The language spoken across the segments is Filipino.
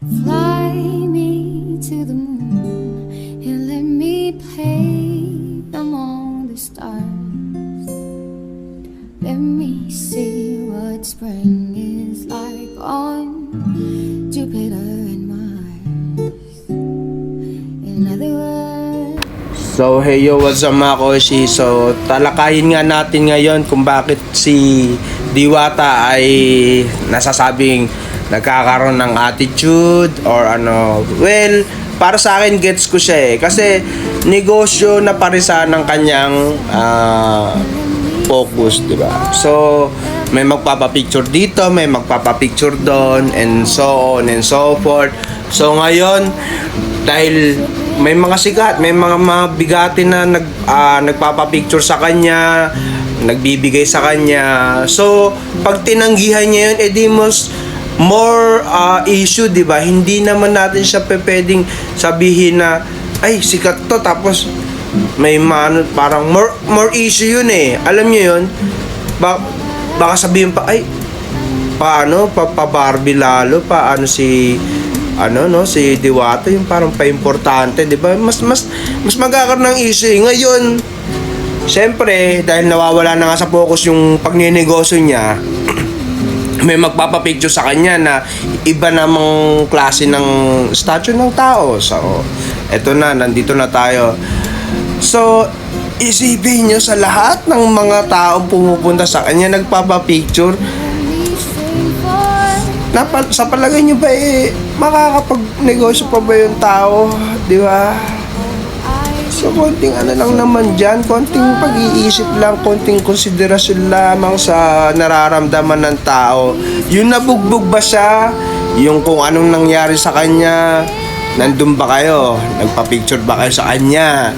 Fly me to the moon and let me play among the stars. Let me see what spring is like on Jupiter and Mars. In other words, So, hey yo, what's up mga koshi? So, talakayin nga natin ngayon kung bakit si Diwata ay nasasabing nagkakaroon ng attitude or ano. Well, para sa akin gets ko siya eh. Kasi negosyo na parisa ng kanyang focus, di ba? So, may magpapapicture dito, may magpapapicture doon, and so on and so forth. So, ngayon, dahil may mga sikat, may mga bigati na nagpapapicture sa kanya, nagbibigay sa kanya. So, pag tinanggihan niya yun, edi more issue, di ba? Hindi naman natin siya pwedeng sabihin na, ay, sikat to, tapos may parang more issue yun eh. Alam niyo yun? Baka sabihin pa, ay, paano? Pa-Barbie lalo, paano si si Diwata yung parang pa-importante, 'di ba? Mas magkakaroon ng issue. Ngayon, syempre, dahil nawawala na nga sa focus yung pagninegosyo niya, may magpapapicture sa kanya na iba namang klase ng statue ng tao. So, eto na, nandito na tayo. So, isipin nyo sa lahat ng mga taong pumupunta sa kanya, nagpapapicture, sa palagay nyo ba makakapag-negosyo pa ba yung tao? Di ba? So, konting ano lang naman dyan, konting pag-iisip lang, konting konsiderasyon lamang sa nararamdaman ng tao. Yung nabugbog ba siya? Yung kung anong nangyari sa kanya? Nandun ba kayo? Nagpa-picture ba kayo sa kanya?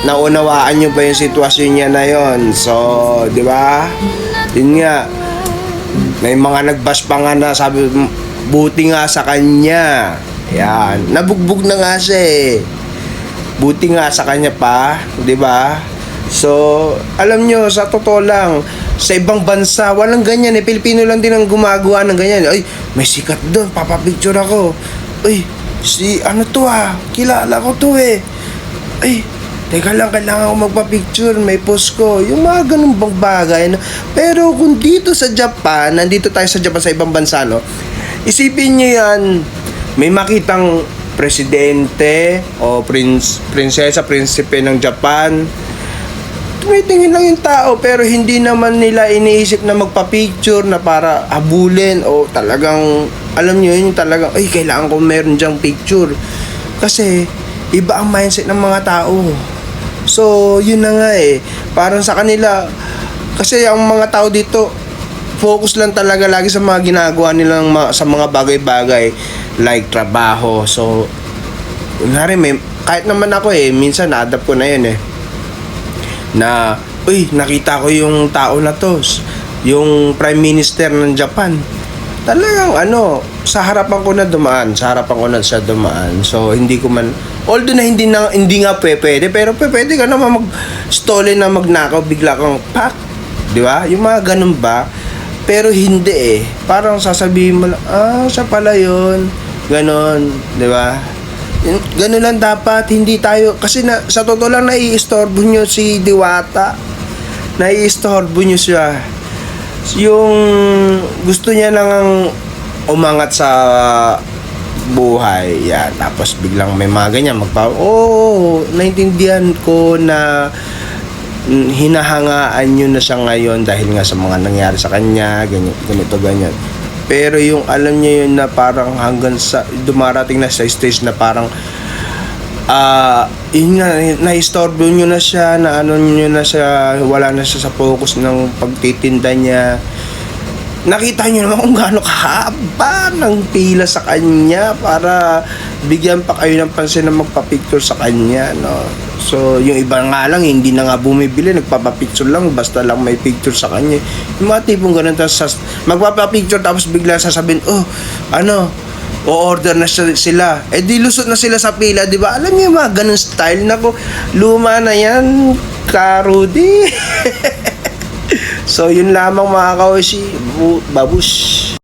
Naunawaan nyo ba yung sitwasyon niya na yon? So, di ba? Yun nga. May mga nagbash pa nga na sabi, buti nga sa kanya. Yan. Nabugbog na nga siya eh. Buti nga sa kanya pa. Di ba? So, alam nyo, sa totoo lang, sa ibang bansa, walang ganyan eh. Pilipino lang din ang gumagawa ng ganyan. Ay, may sikat doon. Papapicture ako. Ay, ano to kilala ko to eh. Ay, teka lang, kailangan ko magpa-picture, may post ko. Yung mga ganun bang bagay. No? Pero kung dito sa Japan, nandito tayo sa Japan, sa ibang bansa, no? Isipin nyo yan, may makitang presidente o prinsesa, prinsipe ng Japan. Tumitingin lang yung tao, pero hindi naman nila iniisip na magpa-picture na para habulin o talagang, alam nyo yun, yung talagang, ay, kailangan ko meron dyang picture. Kasi, iba ang mindset ng mga tao. So, yun na nga eh. Parang sa kanila, kasi ang mga tao dito, focus lang talaga lagi sa mga ginagawa nilang sa mga bagay-bagay like trabaho. So, kahit naman ako eh, minsan na-adapt ko na yun eh. Na, uy, nakita ko yung tao na to, yung Prime Minister ng Japan. Talagang sa harapan ko na siya dumaan. So, hindi ko man, although na hindi nga pwede, pero pwede ka naman mag-stole na magnakaw, bigla kang pak, di ba? Yung mga ganun ba? Pero hindi eh. Parang sasabihin mo lang, siya pala yun. Ganon, di ba? Ganon lang dapat, hindi tayo, kasi sa totoo lang nai-istorbo nyo si Diwata. Nai-istorbo nyo siya. Yung gusto niya nang umangat sa buhay, yan. Tapos biglang may mga ganyan naintindihan ko na hinahangaan nyo na siya ngayon dahil nga sa mga nangyari sa kanya, ganyan. Pero yung alam niya yun na parang hanggang sa dumarating na sa stage na parang yun nga, na-istorbo nyo na siya, nyo na siya, wala na siya sa focus ng pagtitinda niya. Nakita nyo naman kung gaano kahaba ng pila sa kanya para bigyan pa kayo ng pansin na magpa-picture sa kanya, no? So, yung iba nga lang, hindi na nga bumibili, nagpapapicture lang, basta lang may picture sa kanya. Yung mga tipong ganun, magpapapicture tapos bigla sasabihin, o-order na sila. Eh di lusot na sila sa pila, di ba? Alam niyo mga ganun style na ko. Luma na yan, Rudy. So yun lamang mga kaoshi. Babush.